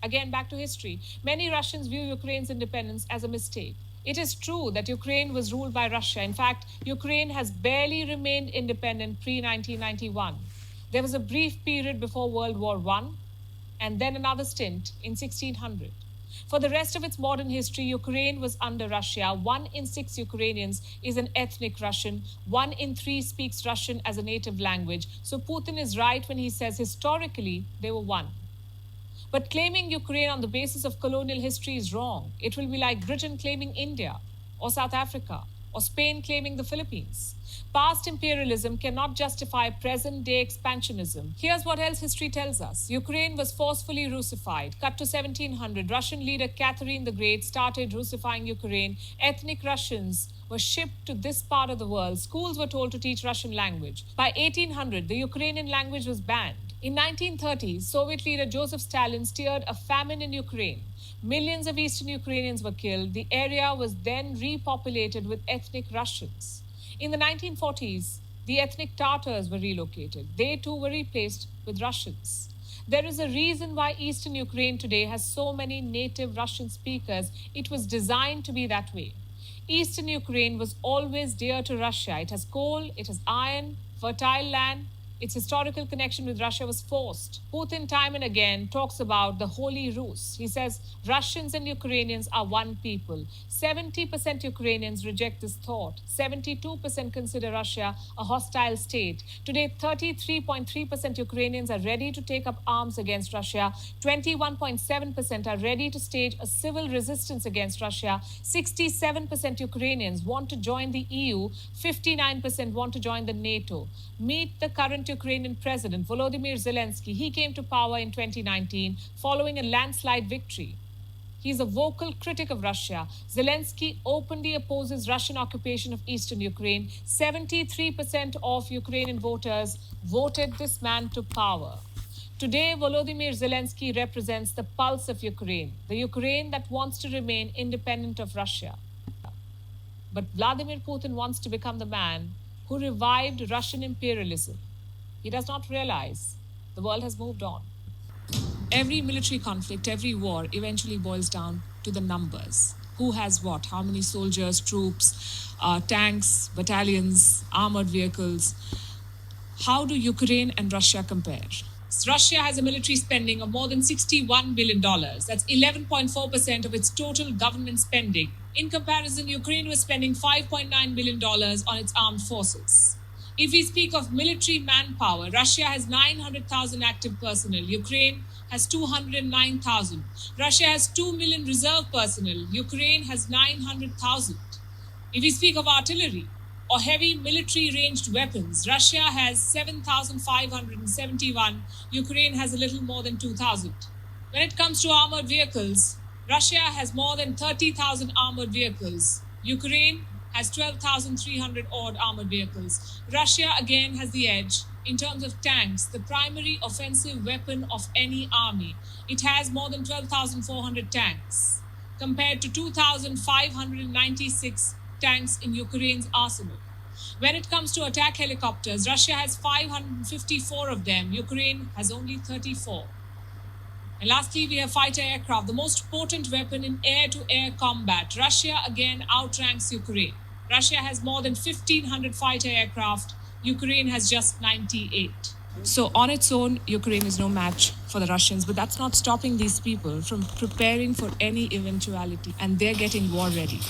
Again, back to history. Many Russians view Ukraine's independence as a mistake. It is true that Ukraine was ruled by Russia. In fact, Ukraine has barely remained independent pre 1991. There was a brief period before World War I, and then another stint in 1600. For the rest of its modern history, Ukraine was under Russia. 1 in 6 Ukrainians is an ethnic Russian. 1 in 3 speaks Russian as a native language. So Putin is right when he says historically they were one. But claiming Ukraine on the basis of colonial history is wrong. It will be like Britain claiming India, or South Africa, or Spain claiming the Philippines. Past imperialism cannot justify present day expansionism. Here's what else history tells us. Ukraine was forcefully Russified. Cut to 1700, Russian leader Catherine the Great started Russifying Ukraine. Ethnic Russians were shipped to this part of the world. Schools were told to teach Russian language. By 1800, the Ukrainian language was banned. In 1930s, Soviet leader Joseph Stalin steered a famine in Ukraine. Millions of Eastern Ukrainians were killed. The area was then repopulated with ethnic Russians. In the 1940s, the ethnic Tatars were relocated. They too were replaced with Russians. There is a reason why Eastern Ukraine today has so many native Russian speakers. It was designed to be that way. Eastern Ukraine was always dear to Russia. It has coal, it has iron, fertile land. Its historical connection with Russia was forced. Putin time and again talks about the Holy Rus. He says Russians and Ukrainians are one people. 70% Ukrainians reject this thought. 72% consider Russia a hostile state. Today, 33.3% Ukrainians are ready to take up arms against Russia. 21.7% are ready to stage a civil resistance against Russia. 67% Ukrainians want to join the EU. 59% want to join the NATO. Meet the current Ukrainian president, Volodymyr Zielinski. He came to power in 2019 following a landslide victory. He is a vocal critic of Russia. Zielinski openly opposes Russian occupation of eastern Ukraine. 73% of Ukrainian voters voted this man to power. Today, Volodymyr Zielinski represents the pulse of Ukraine, the Ukraine that wants to remain independent of Russia. But Vladimir Putin wants to become the man who revived Russian imperialism. He does not realize the world has moved on. Every military conflict, every war eventually boils down to the numbers. Who has what? How many soldiers, troops, tanks, battalions, armored vehicles? How do Ukraine and Russia compare? Russia has a military spending of more than $61 billion. That's 11.4% of its total government spending. In comparison, Ukraine was spending $5.9 billion on its armed forces. If we speak of military manpower, Russia has 900,000 active personnel. Ukraine has 209,000. Russia has 2 million reserve personnel. Ukraine has 900,000. If we speak of artillery or heavy military ranged weapons, Russia has 7,571. Ukraine has a little more than 2,000. When it comes to armored vehicles, Russia has more than 30,000 armored vehicles. Ukraine has 12,300 odd armored vehicles. Russia again has the edge in terms of tanks, the primary offensive weapon of any army. It has more than 12,400 tanks, compared to 2,596 tanks in Ukraine's arsenal. When it comes to attack helicopters, Russia has 554 of them. Ukraine has only 34. And lastly, we have fighter aircraft, the most potent weapon in air-to-air combat. Russia again outranks Ukraine. Russia has more than 1,500 fighter aircraft. Ukraine has just 98. So on its own, Ukraine is no match for the Russians, but that's not stopping these people from preparing for any eventuality, and they're getting war ready.